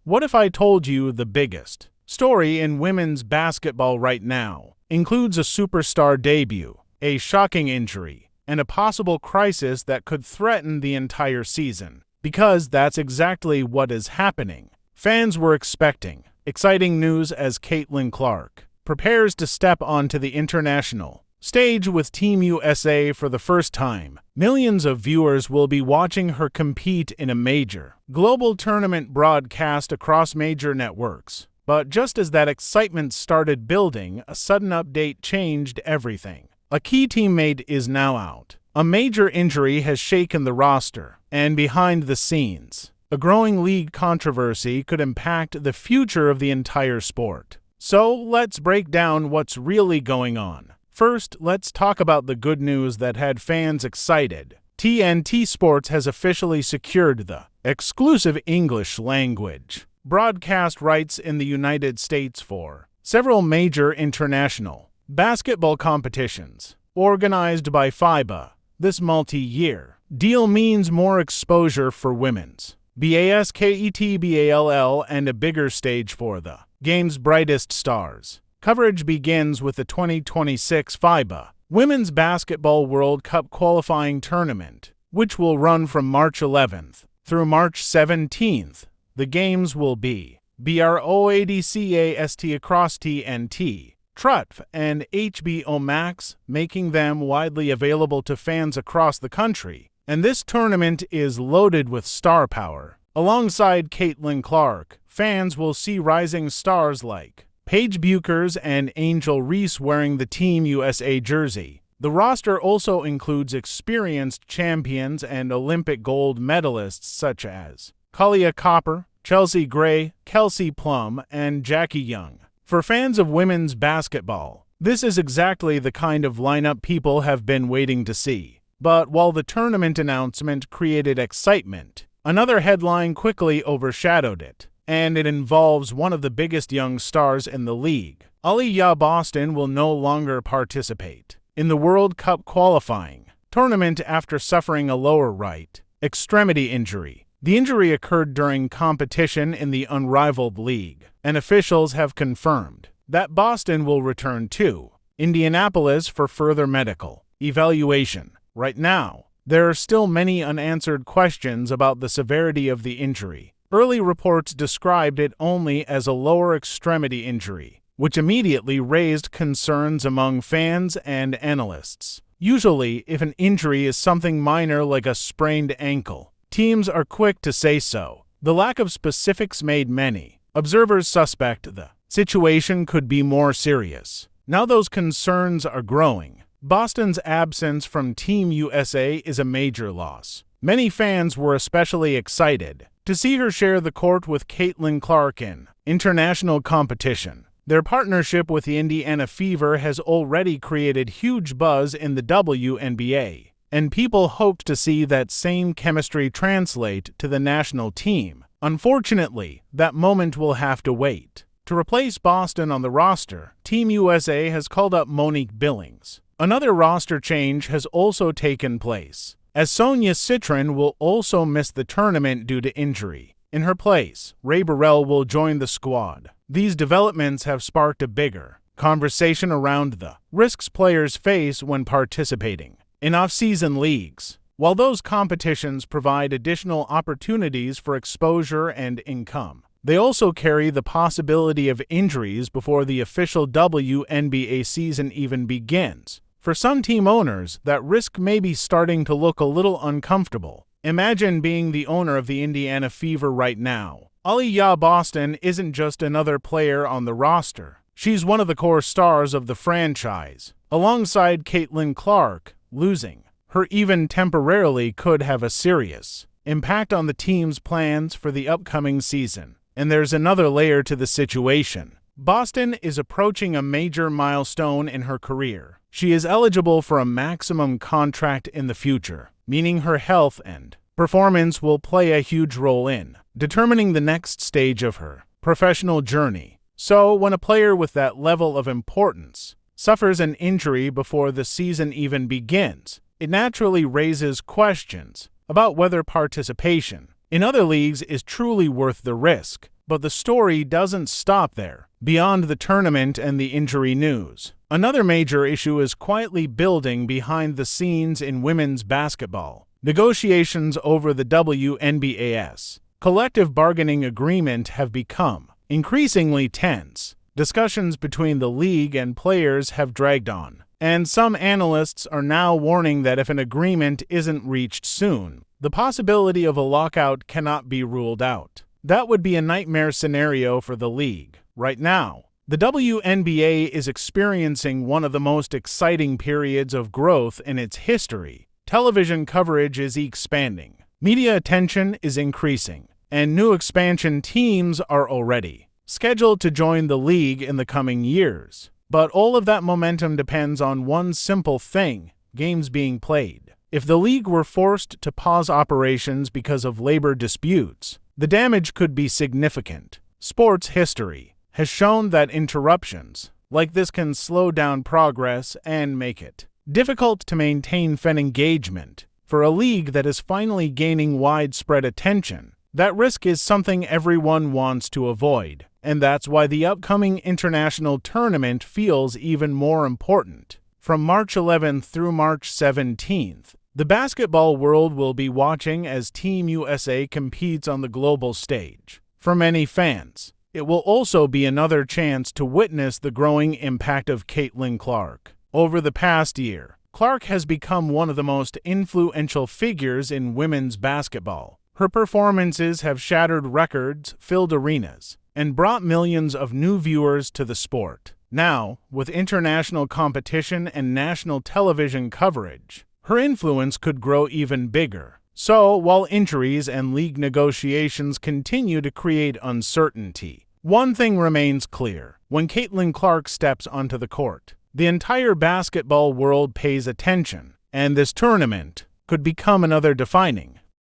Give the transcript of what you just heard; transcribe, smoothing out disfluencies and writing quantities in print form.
What if I told you the biggest story in women's basketball right now includes a superstar debut, a shocking injury, and a possible crisis that could threaten the entire season? Because that's exactly what is happening. Fans were expecting exciting news as Caitlin Clark prepares to step onto the international stage with Team USA for the first time. Millions of viewers will be watching her compete in a major global tournament broadcast across major networks. But just as that excitement started building, a sudden update changed everything. A key teammate is now out. A major injury has shaken the roster, and behind the scenes, a growing league controversy could impact the future of the entire sport. So let's break down what's really going on. First, let's talk about the good news that had fans excited. TNT Sports has officially secured the exclusive English language broadcast rights in the United States for several major international basketball competitions organized by FIBA. This multi-year deal means more exposure for women's basketball and a bigger stage for the game's brightest stars. Coverage begins with the 2026 FIBA Women's Basketball World Cup qualifying tournament, which will run from March 11th through March 17th. The games will be broadcast across TNT, TRUTF, and HBO Max, making them widely available to fans across the country. And this tournament is loaded with star power. Alongside Caitlin Clark, fans will see rising stars like Paige Buchers and Angel Reese wearing the Team USA jersey. The roster also includes experienced champions and Olympic gold medalists such as Aliyah Copper, Chelsea Gray, Kelsey Plum, and Jackie Young. For fans of women's basketball, this is exactly the kind of lineup people have been waiting to see. But while the tournament announcement created excitement, another headline quickly overshadowed it, and it involves one of the biggest young stars in the league. Aliyah Boston will no longer participate in the World Cup qualifying tournament after suffering a lower right extremity injury. The injury occurred during competition in the Unrivaled league, and officials have confirmed that Boston will return to Indianapolis for further medical evaluation. Right now, there are still many unanswered questions about the severity of the injury. Early reports described it only as a lower extremity injury, which immediately raised concerns among fans and analysts. Usually, if an injury is something minor like a sprained ankle, teams are quick to say so. The lack of specifics made many observers suspect the situation could be more serious. Now those concerns are growing. Boston's absence from Team USA is a major loss. Many fans were especially excited to see her share the court with Caitlin Clark in international competition. Their partnership with the Indiana Fever has already created huge buzz in the WNBA, and people hoped to see that same chemistry translate to the national team. Unfortunately, that moment will have to wait. To replace Boston on the roster, Team USA has called up Monique Billings. Another roster change has also taken place, as Sonia Citron will also miss the tournament due to injury. In her place, Ray Burrell will join the squad. These developments have sparked a bigger conversation around the risks players face when participating in off-season leagues. While those competitions provide additional opportunities for exposure and income, they also carry the possibility of injuries before the official WNBA season even begins. For some team owners, that risk may be starting to look a little uncomfortable. Imagine being the owner of the Indiana Fever right now. Aliyah Boston isn't just another player on the roster. She's one of the core stars of the franchise. Alongside Caitlin Clark, losing her even temporarily could have a serious impact on the team's plans for the upcoming season. And there's another layer to the situation. Boston is approaching a major milestone in her career. She is eligible for a maximum contract in the future, meaning her health and performance will play a huge role in determining the next stage of her professional journey. So, when a player with that level of importance suffers an injury before the season even begins, it naturally raises questions about whether participation in other leagues is truly worth the risk. But the story doesn't stop there. Beyond the tournament and the injury news, another major issue is quietly building behind the scenes in women's basketball. Negotiations over the WNBA's collective bargaining agreement have become increasingly tense. Discussions between the league and players have dragged on, and some analysts are now warning that if an agreement isn't reached soon, the possibility of a lockout cannot be ruled out. That would be a nightmare scenario for the league. Right now, the WNBA is experiencing one of the most exciting periods of growth in its history. Television coverage is expanding, media attention is increasing, and new expansion teams are already scheduled to join the league in the coming years. But all of that momentum depends on one simple thing: games being played. If the league were forced to pause operations because of labor disputes, the damage could be significant. Sports history has shown that interruptions like this can slow down progress and make it difficult to maintain fan engagement. For a league that is finally gaining widespread attention, that risk is something everyone wants to avoid, and that's why the upcoming international tournament feels even more important. From March 11th through March 17th, the basketball world will be watching as Team USA competes on the global stage. For many fans, it will also be another chance to witness the growing impact of Caitlin Clark. Over the past year, Clark has become one of the most influential figures in women's basketball. Her performances have shattered records, filled arenas, and brought millions of new viewers to the sport. Now, with international competition and national television coverage, her influence could grow even bigger. So, while injuries and league negotiations continue to create uncertainty, one thing remains clear: when Caitlin Clark steps onto the court, the entire basketball world pays attention, and this tournament could become another defining